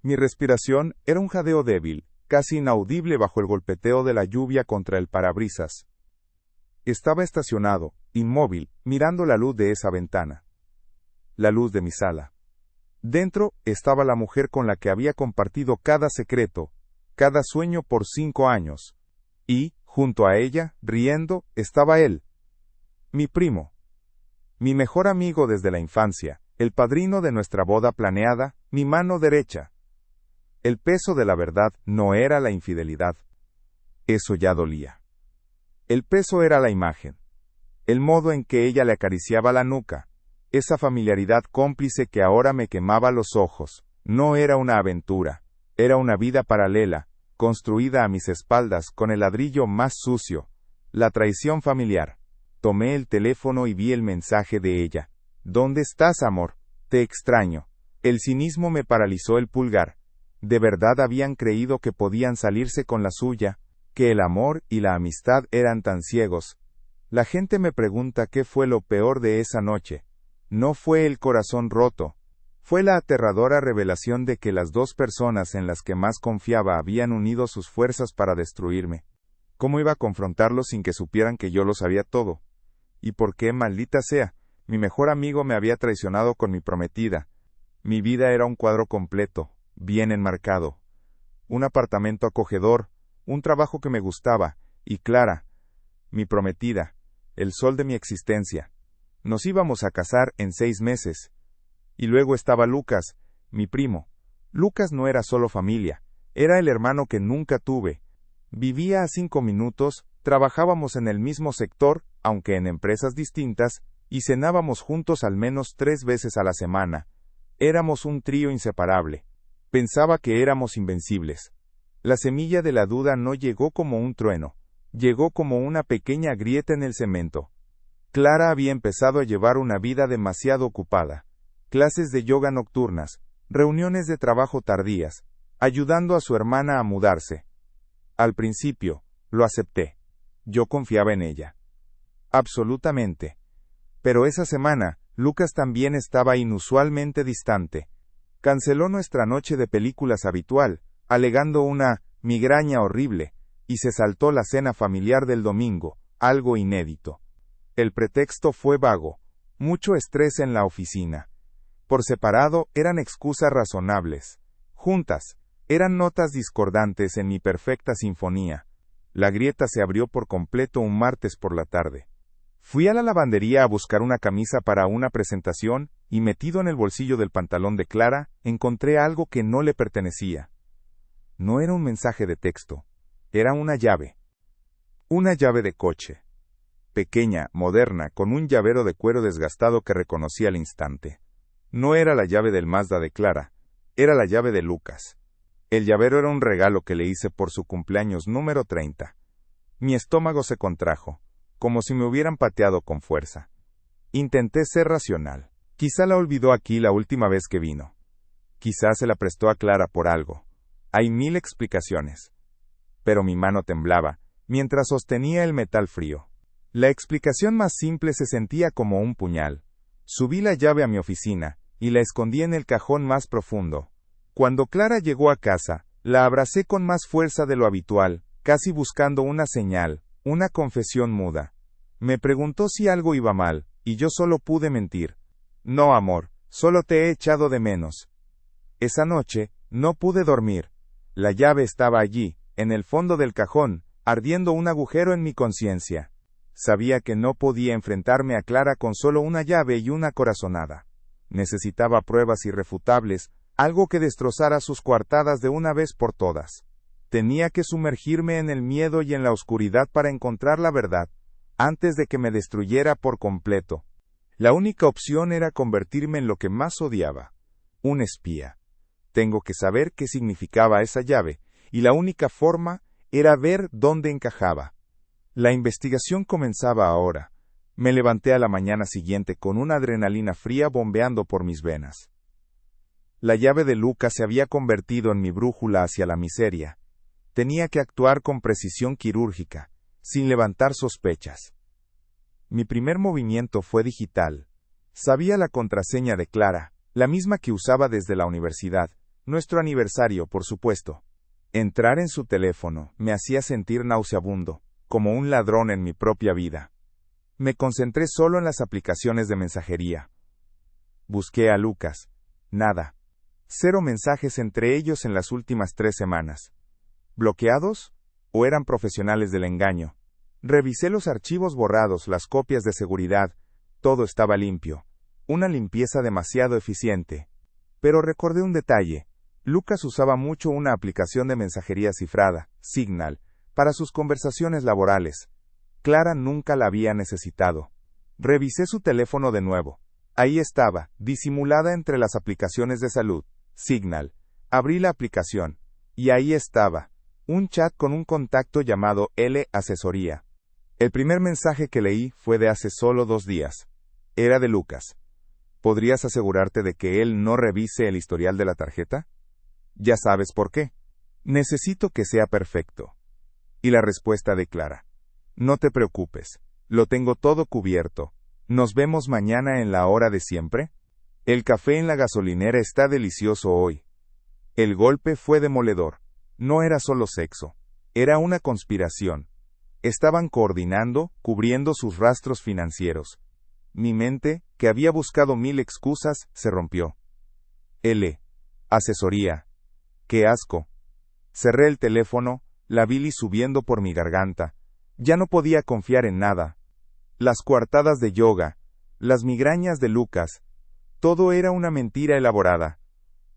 Mi respiración era un jadeo débil, casi inaudible bajo el golpeteo de la lluvia contra el parabrisas. Estaba estacionado, inmóvil, mirando la luz de esa ventana. La luz de mi sala. Dentro estaba la mujer con la que había compartido cada secreto, cada sueño por 5 años. Y, junto a ella, riendo, estaba él. Mi primo. Mi mejor amigo desde la infancia, el padrino de nuestra boda planeada, mi mano derecha. El peso de la verdad no era la infidelidad. Eso ya dolía. El peso era la imagen. El modo en que ella le acariciaba la nuca. Esa familiaridad cómplice que ahora me quemaba los ojos. No era una aventura. Era una vida paralela, construida a mis espaldas con el ladrillo más sucio. La traición familiar. Tomé el teléfono y vi el mensaje de ella. ¿Dónde estás, amor? Te extraño. El cinismo me paralizó el pulgar. ¿De verdad habían creído que podían salirse con la suya? ¿Que el amor y la amistad eran tan ciegos? La gente me pregunta qué fue lo peor de esa noche. No fue el corazón roto. Fue la aterradora revelación de que las dos personas en las que más confiaba habían unido sus fuerzas para destruirme. ¿Cómo iba a confrontarlos sin que supieran que yo lo sabía todo? ¿Y por qué, maldita sea? Mi mejor amigo me había traicionado con mi prometida. Mi vida era un cuadro completo, bien enmarcado. Un apartamento acogedor, un trabajo que me gustaba, y Clara, mi prometida, el sol de mi existencia. Nos íbamos a casar en 6 meses. Y luego estaba Lucas, mi primo. Lucas no era solo familia, era el hermano que nunca tuve. Vivía a 5 minutos, trabajábamos en el mismo sector, aunque en empresas distintas, y cenábamos juntos al menos 3 veces a la semana. Éramos un trío inseparable. Pensaba que éramos invencibles. La semilla de la duda no llegó como un trueno, llegó como una pequeña grieta en el cemento. Clara había empezado a llevar una vida demasiado ocupada. Clases de yoga nocturnas, reuniones de trabajo tardías, ayudando a su hermana a mudarse. Al principio, lo acepté. Yo confiaba en ella. Absolutamente. Pero esa semana, Lucas también estaba inusualmente distante. Canceló nuestra noche de películas habitual, alegando una migraña horrible, y se saltó la cena familiar del domingo, algo inédito. El pretexto fue vago, mucho estrés en la oficina. Por separado eran excusas razonables. Juntas, eran notas discordantes en mi perfecta sinfonía. La grieta se abrió por completo un martes por la tarde. Fui a la lavandería a buscar una camisa para una presentación, y metido en el bolsillo del pantalón de Clara, encontré algo que no le pertenecía. No era un mensaje de texto, era una llave. Una llave de coche. Pequeña, moderna, con un llavero de cuero desgastado que reconocí al instante. No era la llave del Mazda de Clara, era la llave de Lucas. El llavero era un regalo que le hice por su cumpleaños número 30. Mi estómago se contrajo, como si me hubieran pateado con fuerza. Intenté ser racional. Quizá la olvidó aquí la última vez que vino. Quizá se la prestó a Clara por algo. Hay 1000 explicaciones. Pero mi mano temblaba, mientras sostenía el metal frío. La explicación más simple se sentía como un puñal. Subí la llave a mi oficina, y la escondí en el cajón más profundo. Cuando Clara llegó a casa, la abracé con más fuerza de lo habitual, casi buscando una señal, una confesión muda. Me preguntó si algo iba mal, y yo solo pude mentir. No, amor, solo te he echado de menos. Esa noche, no pude dormir. La llave estaba allí, en el fondo del cajón, ardiendo un agujero en mi conciencia. Sabía que no podía enfrentarme a Clara con solo una llave y una corazonada. Necesitaba pruebas irrefutables, algo que destrozara sus coartadas de una vez por todas. Tenía que sumergirme en el miedo y en la oscuridad para encontrar la verdad, antes de que me destruyera por completo. La única opción era convertirme en lo que más odiaba, un espía. Tengo que saber qué significaba esa llave, y la única forma era ver dónde encajaba. La investigación comenzaba ahora. Me levanté a la mañana siguiente con una adrenalina fría bombeando por mis venas. La llave de Lucas se había convertido en mi brújula hacia la miseria. Tenía que actuar con precisión quirúrgica, sin levantar sospechas. Mi primer movimiento fue digital. Sabía la contraseña de Clara, la misma que usaba desde la universidad, Nuestro aniversario, por supuesto. Entrar en su teléfono me hacía sentir nauseabundo, como un ladrón en mi propia vida. Me concentré solo en las aplicaciones de mensajería. Busqué a Lucas. Nada. 0 mensajes entre ellos en las últimas 3 semanas. ¿Bloqueados? ¿O eran profesionales del engaño? Revisé los archivos borrados, las copias de seguridad. Todo estaba limpio. Una limpieza demasiado eficiente. Pero recordé un detalle. Lucas usaba mucho una aplicación de mensajería cifrada, Signal, para sus conversaciones laborales. Clara nunca la había necesitado. Revisé su teléfono de nuevo. Ahí estaba, disimulada entre las aplicaciones de salud, Signal. Abrí la aplicación. Y ahí estaba, un chat con un contacto llamado L Asesoría. El primer mensaje que leí fue de hace solo 2 días. Era de Lucas. ¿Podrías asegurarte de que él no revise el historial de la tarjeta? Ya sabes por qué. Necesito que sea perfecto. Y la respuesta de Clara. No te preocupes. Lo tengo todo cubierto. ¿Nos vemos mañana en la hora de siempre? El café en la gasolinera está delicioso hoy. El golpe fue demoledor. No era solo sexo. Era una conspiración. Estaban coordinando, cubriendo sus rastros financieros. Mi mente, que había buscado 1000 excusas, se rompió. L. Asesoría. ¡Qué asco! Cerré el teléfono, la bilis subiendo por mi garganta. Ya no podía confiar en nada. Las coartadas de yoga, las migrañas de Lucas, todo era una mentira elaborada.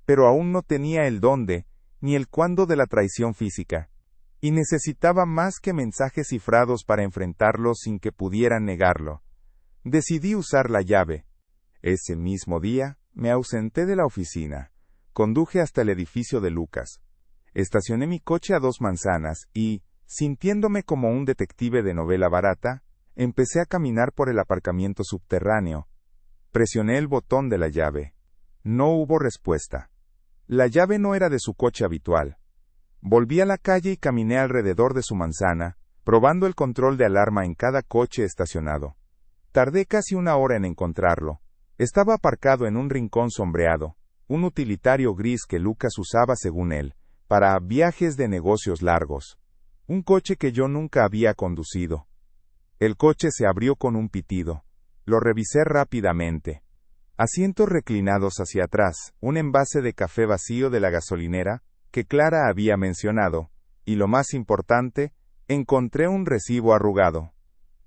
Pero aún no tenía el dónde, ni el cuándo de la traición física. Y necesitaba más que mensajes cifrados para enfrentarlo sin que pudieran negarlo. Decidí usar la llave. Ese mismo día, me ausenté de la oficina. Conduje hasta el edificio de Lucas. Estacioné mi coche a 2 manzanas y, sintiéndome como un detective de novela barata, empecé a caminar por el aparcamiento subterráneo. Presioné el botón de la llave. No hubo respuesta. La llave no era de su coche habitual. Volví a la calle y caminé alrededor de su manzana, probando el control de alarma en cada coche estacionado. Tardé casi 1 hora en encontrarlo. Estaba aparcado en un rincón sombreado, un utilitario gris que Lucas usaba según él, para viajes de negocios largos. Un coche que yo nunca había conducido. El coche se abrió con un pitido. Lo revisé rápidamente. Asientos reclinados hacia atrás, un envase de café vacío de la gasolinera, que Clara había mencionado, y lo más importante, encontré un recibo arrugado.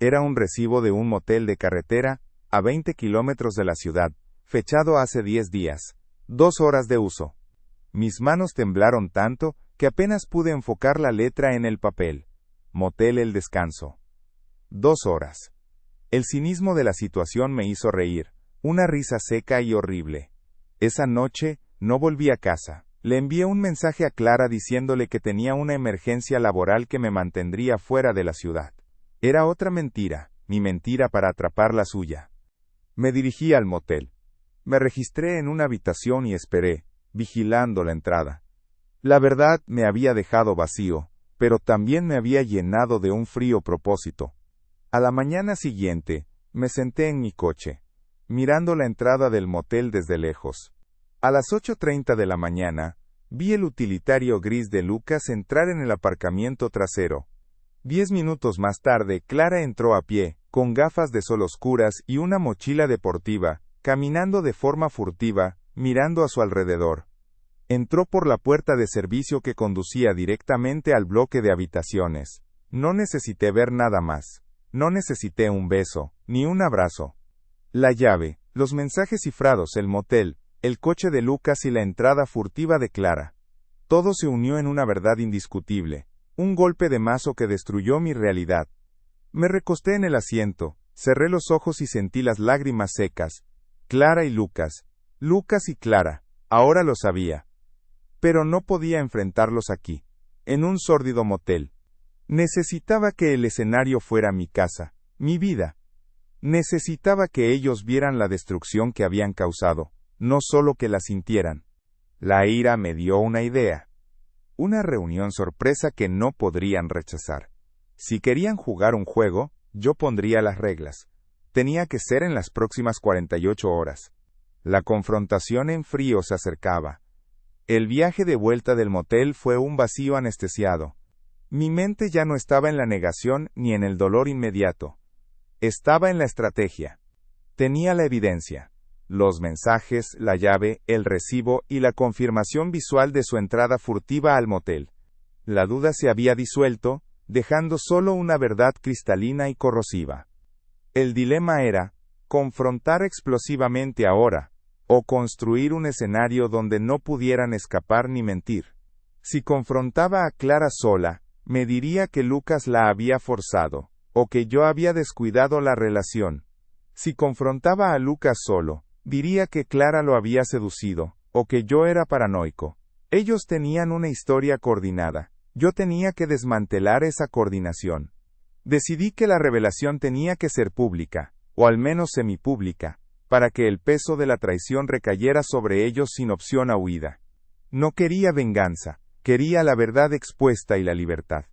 Era un recibo de un motel de carretera, a 20 kilómetros de la ciudad, fechado hace 10 días, 2 horas de uso. Mis manos temblaron tanto, que apenas pude enfocar la letra en el papel. Motel El Descanso. 2 horas. El cinismo de la situación me hizo reír, una risa seca y horrible. Esa noche, no volví a casa. Le envié un mensaje a Clara diciéndole que tenía una emergencia laboral que me mantendría fuera de la ciudad. Era otra mentira, mi mentira para atrapar la suya. Me dirigí al motel. Me registré en una habitación y esperé, vigilando la entrada. La verdad me había dejado vacío, pero también me había llenado de un frío propósito. A la mañana siguiente, me senté en mi coche, mirando la entrada del motel desde lejos. A las 8:30 de la mañana, vi el utilitario gris de Lucas entrar en el aparcamiento trasero. 10 minutos más tarde, Clara entró a pie, con gafas de sol oscuras y una mochila deportiva, caminando de forma furtiva, mirando a su alrededor. Entró por la puerta de servicio que conducía directamente al bloque de habitaciones. No necesité ver nada más. No necesité un beso, ni un abrazo. La llave, los mensajes cifrados, el motel, el coche de Lucas y la entrada furtiva de Clara. Todo se unió en una verdad indiscutible, un golpe de mazo que destruyó mi realidad. Me recosté en el asiento, cerré los ojos y sentí las lágrimas secas. Clara y Lucas. Lucas y Clara. Ahora lo sabía. Pero no podía enfrentarlos aquí, en un sórdido motel. Necesitaba que el escenario fuera mi casa, mi vida. Necesitaba que ellos vieran la destrucción que habían causado, no solo que la sintieran. La ira me dio una idea. Una reunión sorpresa que no podrían rechazar. Si querían jugar un juego, yo pondría las reglas. Tenía que ser en las próximas 48 horas. La confrontación en frío se acercaba. El viaje de vuelta del motel fue un vacío anestesiado. Mi mente ya no estaba en la negación ni en el dolor inmediato. Estaba en la estrategia. Tenía la evidencia. Los mensajes, la llave, el recibo y la confirmación visual de su entrada furtiva al motel. La duda se había disuelto, dejando solo una verdad cristalina y corrosiva. El dilema era, confrontar explosivamente ahora, o construir un escenario donde no pudieran escapar ni mentir. Si confrontaba a Clara sola, me diría que Lucas la había forzado, o que yo había descuidado la relación. Si confrontaba a Lucas solo, diría que Clara lo había seducido, o que yo era paranoico. Ellos tenían una historia coordinada. Yo tenía que desmantelar esa coordinación. Decidí que la revelación tenía que ser pública, o al menos semipública, para que el peso de la traición recayera sobre ellos sin opción a huida. No quería venganza, quería la verdad expuesta y la libertad.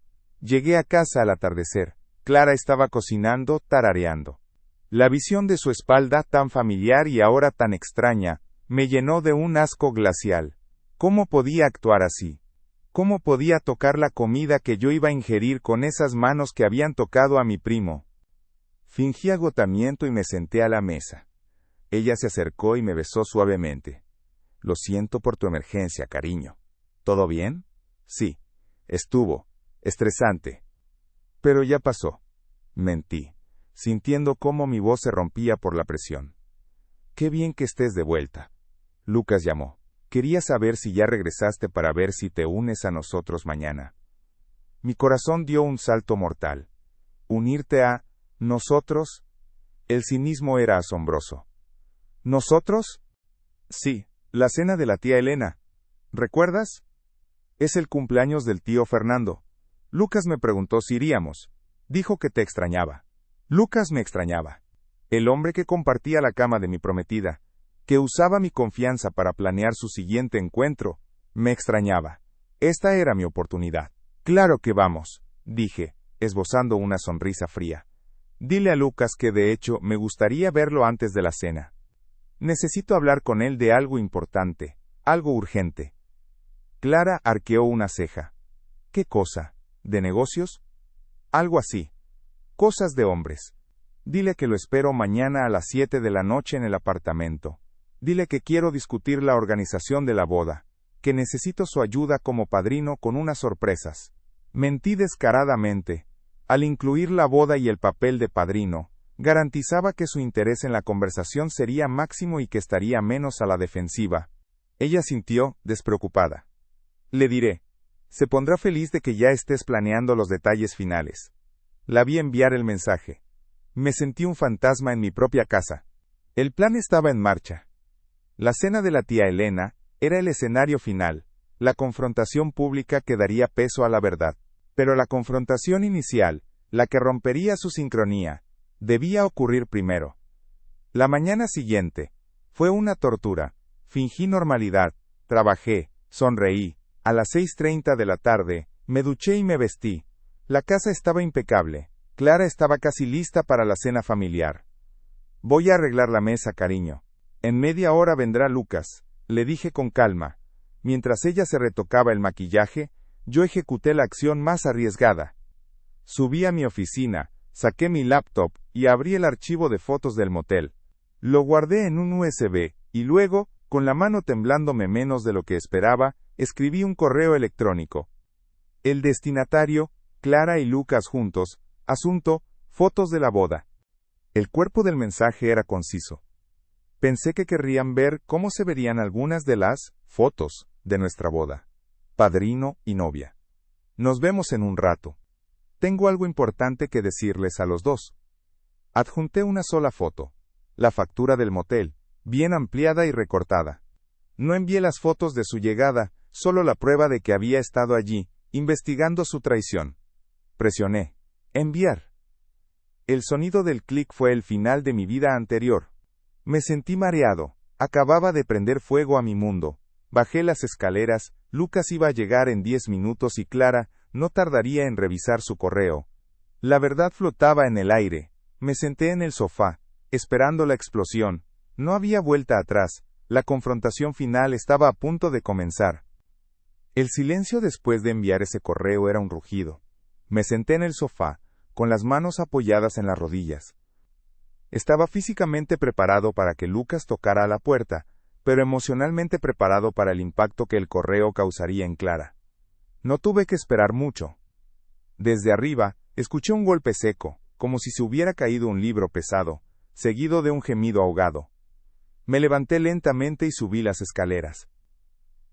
Llegué a casa al atardecer. Clara estaba cocinando, tarareando. La visión de su espalda, tan familiar y ahora tan extraña, me llenó de un asco glacial. ¿Cómo podía actuar así? ¿Cómo podía tocar la comida que yo iba a ingerir con esas manos que habían tocado a mi primo? Fingí agotamiento y me senté a la mesa. Ella se acercó y me besó suavemente. Lo siento por tu emergencia, cariño. ¿Todo bien? Sí. Estuvo estresante. Pero ya pasó. Mentí, sintiendo cómo mi voz se rompía por la presión. Qué bien que estés de vuelta. Lucas llamó. Quería saber si ya regresaste para ver si te unes a nosotros mañana. Mi corazón dio un salto mortal. ¿Unirte a nosotros? El cinismo era asombroso. ¿Nosotros? Sí, la cena de la tía Elena. ¿Recuerdas? Es el cumpleaños del tío Fernando. Lucas me preguntó si iríamos. Dijo que te extrañaba. Lucas me extrañaba. El hombre que compartía la cama de mi prometida, que usaba mi confianza para planear su siguiente encuentro, me extrañaba. Esta era mi oportunidad. Claro que vamos, dije, esbozando una sonrisa fría. Dile a Lucas que de hecho me gustaría verlo antes de la cena. Necesito hablar con él de algo importante, algo urgente. Clara arqueó una ceja. ¿Qué cosa? ¿De negocios? Algo así. Cosas de hombres. Dile que lo espero mañana a las 7 de la noche en el apartamento. Dile que quiero discutir la organización de la boda, que necesito su ayuda como padrino con unas sorpresas. Mentí descaradamente. Al incluir la boda y el papel de padrino, garantizaba que su interés en la conversación sería máximo y que estaría menos a la defensiva. Ella sintió, despreocupada. Le diré. Se pondrá feliz de que ya estés planeando los detalles finales. La vi enviar el mensaje. Me sentí un fantasma en mi propia casa. El plan estaba en marcha. La cena de la tía Elena era el escenario final, la confrontación pública que daría peso a la verdad. Pero la confrontación inicial, la que rompería su sincronía, debía ocurrir primero. La mañana siguiente fue una tortura. Fingí normalidad, trabajé, sonreí. A las 6:30 de la tarde, me duché y me vestí. La casa estaba impecable. Clara estaba casi lista para la cena familiar. Voy a arreglar la mesa, cariño. En media hora vendrá Lucas, le dije con calma. Mientras ella se retocaba el maquillaje, yo ejecuté la acción más arriesgada. Subí a mi oficina, saqué mi laptop y abrí el archivo de fotos del motel. Lo guardé en un USB, y luego, con la mano temblándome menos de lo que esperaba, escribí un correo electrónico. El destinatario, Clara y Lucas juntos, asunto, fotos de la boda. El cuerpo del mensaje era conciso. Pensé que querrían ver cómo se verían algunas de las fotos de nuestra boda. Padrino y novia. Nos vemos en un rato. Tengo algo importante que decirles a los dos. Adjunté una sola foto. La factura del motel, bien ampliada y recortada. No envié las fotos de su llegada, solo la prueba de que había estado allí, investigando su traición. Presioné. Enviar. El sonido del clic fue el final de mi vida anterior. Me sentí mareado. Acababa de prender fuego a mi mundo. Bajé las escaleras. Lucas iba a llegar en 10 minutos y Clara no tardaría en revisar su correo. La verdad flotaba en el aire. Me senté en el sofá, esperando la explosión. No había vuelta atrás. La confrontación final estaba a punto de comenzar. El silencio después de enviar ese correo era un rugido. Me senté en el sofá, con las manos apoyadas en las rodillas. Estaba físicamente preparado para que Lucas tocara a la puerta, pero emocionalmente preparado para el impacto que el correo causaría en Clara. No tuve que esperar mucho. Desde arriba, escuché un golpe seco, como si se hubiera caído un libro pesado, seguido de un gemido ahogado. Me levanté lentamente y subí las escaleras.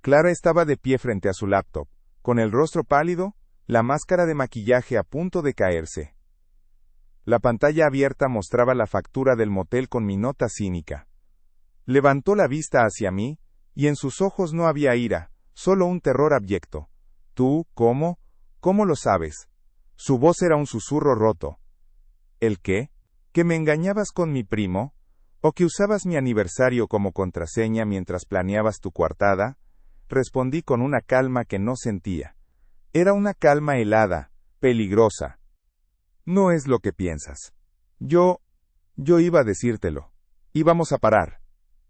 Clara estaba de pie frente a su laptop, con el rostro pálido, la máscara de maquillaje a punto de caerse. La pantalla abierta mostraba la factura del motel con mi nota cínica. Levantó la vista hacia mí, y en sus ojos no había ira, solo un terror abyecto. ¿Tú, cómo? ¿Cómo lo sabes? Su voz era un susurro roto. ¿El qué? ¿Que me engañabas con mi primo? ¿O que usabas mi aniversario como contraseña mientras planeabas tu coartada? Respondí con una calma que no sentía. Era una calma helada, peligrosa. No es lo que piensas. Yo iba a decírtelo. Íbamos a parar.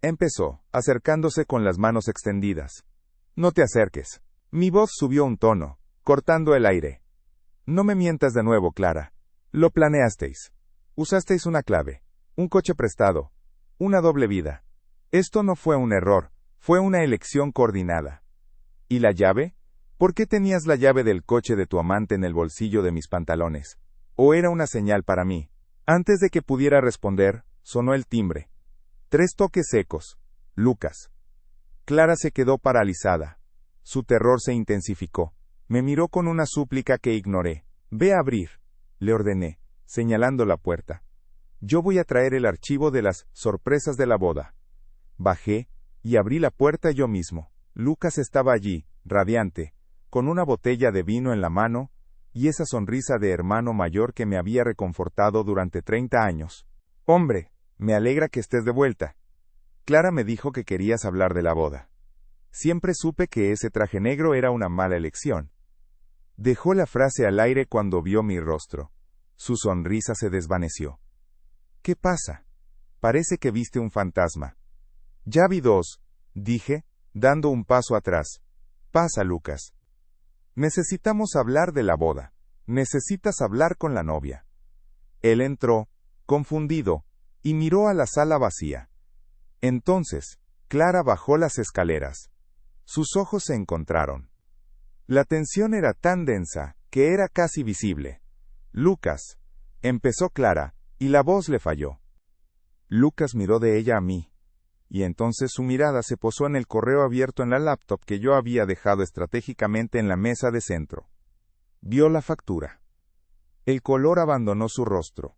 Empezó, acercándose con las manos extendidas. No te acerques. Mi voz subió un tono, cortando el aire. No me mientas de nuevo, Clara. Lo planeasteis. Usasteis una clave, un coche prestado, una doble vida. Esto no fue un error, fue una elección coordinada. ¿Y la llave? ¿Por qué tenías la llave del coche de tu amante en el bolsillo de mis pantalones? ¿O era una señal para mí? Antes de que pudiera responder, sonó el timbre. 3 toques secos. Lucas. Clara se quedó paralizada. Su terror se intensificó. Me miró con una súplica que ignoré. Ve a abrir, le ordené, señalando la puerta. Yo voy a traer el archivo de las sorpresas de la boda. Bajé, y abrí la puerta yo mismo. Lucas estaba allí, radiante, con una botella de vino en la mano, y esa sonrisa de hermano mayor que me había reconfortado durante 30 años. Hombre, me alegra que estés de vuelta. Clara me dijo que querías hablar de la boda. Siempre supe que ese traje negro era una mala elección. Dejó la frase al aire cuando vio mi rostro. Su sonrisa se desvaneció. ¿Qué pasa? Parece que viste un fantasma. Ya vi 2, dije, dando un paso atrás. Pasa, Lucas. Necesitamos hablar de la boda. Necesitas hablar con la novia. Él entró, confundido, y miró a la sala vacía. Entonces, Clara bajó las escaleras. Sus ojos se encontraron. La tensión era tan densa, que era casi visible. Lucas, empezó Clara, y la voz le falló. Lucas miró de ella a mí, y entonces su mirada se posó en el correo abierto en la laptop que yo había dejado estratégicamente en la mesa de centro. Vio la factura. El color abandonó su rostro.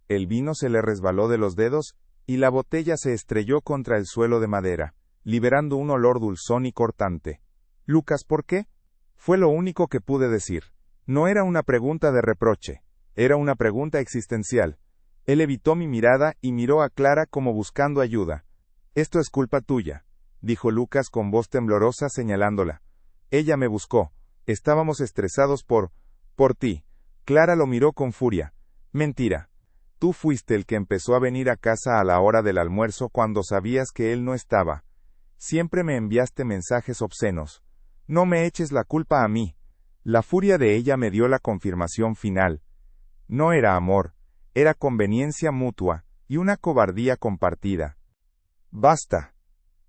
El vino se le resbaló de los dedos, y la botella se estrelló contra el suelo de madera, liberando un olor dulzón y cortante. Lucas, ¿por qué? Fue lo único que pude decir. No era una pregunta de reproche, era una pregunta existencial. Él evitó mi mirada y miró a Clara como buscando ayuda. Esto es culpa tuya, dijo Lucas con voz temblorosa señalándola. Ella me buscó. Estábamos estresados por ti. Clara lo miró con furia. Mentira. Tú fuiste el que empezó a venir a casa a la hora del almuerzo cuando sabías que él no estaba. Siempre me enviaste mensajes obscenos. No me eches la culpa a mí. La furia de ella me dio la confirmación final. No era amor, era conveniencia mutua, y una cobardía compartida. Basta,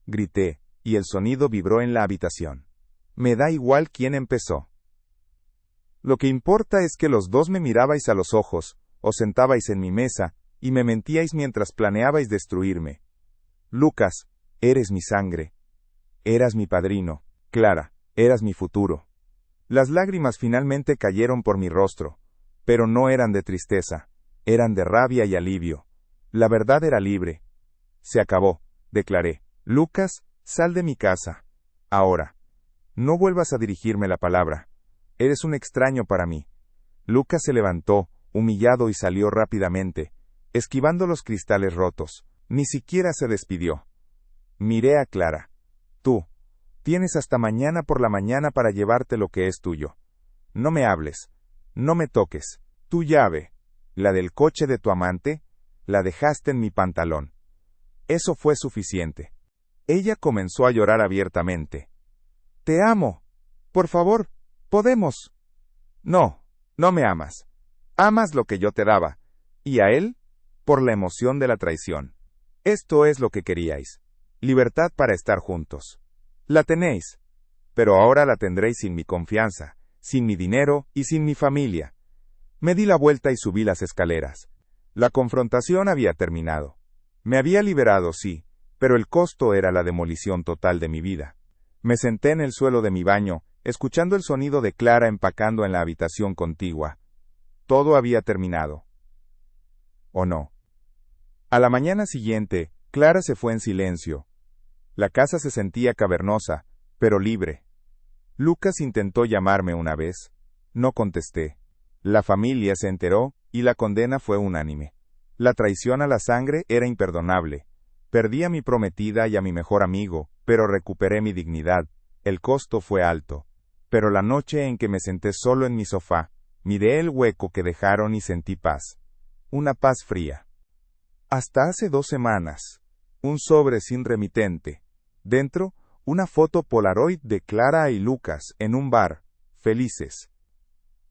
grité, y el sonido vibró en la habitación. Me da igual quién empezó. Lo que importa es que los dos me mirabais a los ojos, os sentabais en mi mesa, y me mentíais mientras planeabais destruirme. Lucas, eres mi sangre. Eras mi padrino. Clara, eras mi futuro. Las lágrimas finalmente cayeron por mi rostro, pero no eran de tristeza, eran de rabia y alivio. La verdad era libre. Se acabó, declaré. Lucas, sal de mi casa. Ahora. No vuelvas a dirigirme la palabra. Eres un extraño para mí. Lucas se levantó, humillado, y salió rápidamente, esquivando los cristales rotos. Ni siquiera se despidió. Miré a Clara. Tú. Tienes hasta mañana por la mañana para llevarte lo que es tuyo. No me hables. No me toques. Tu llave, la del coche de tu amante, la dejaste en mi pantalón. Eso fue suficiente. Ella comenzó a llorar abiertamente. Te amo. Por favor, podemos. No, no me amas. Amas lo que yo te daba. ¿Y a él? Por la emoción de la traición. Esto es lo que queríais. Libertad para estar juntos. La tenéis. Pero ahora la tendréis sin mi confianza, sin mi dinero y sin mi familia. Me di la vuelta y subí las escaleras. La confrontación había terminado. Me había liberado, sí, pero el costo era la demolición total de mi vida. Me senté en el suelo de mi baño, escuchando el sonido de Clara empacando en la habitación contigua. Todo había terminado. ¿O no? A la mañana siguiente, Clara se fue en silencio. La casa se sentía cavernosa, pero libre. Lucas intentó llamarme una vez. No contesté. La familia se enteró, y la condena fue unánime. La traición a la sangre era imperdonable. Perdí a mi prometida y a mi mejor amigo, pero recuperé mi dignidad. El costo fue alto. Pero la noche en que me senté solo en mi sofá, miré el hueco que dejaron y sentí paz. Una paz fría. Hasta hace 2 semanas. Un sobre sin remitente. Dentro, una foto Polaroid de Clara y Lucas en un bar, felices.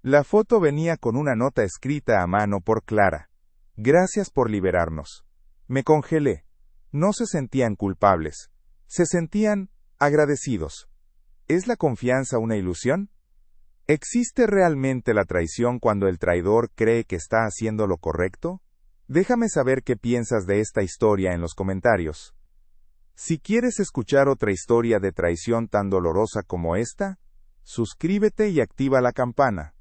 La foto venía con una nota escrita a mano por Clara. Gracias por liberarnos. Me congelé. No se sentían culpables. Se sentían agradecidos. ¿Es la confianza una ilusión? ¿Existe realmente la traición cuando el traidor cree que está haciendo lo correcto? Déjame saber qué piensas de esta historia en los comentarios. Si quieres escuchar otra historia de traición tan dolorosa como esta, suscríbete y activa la campana.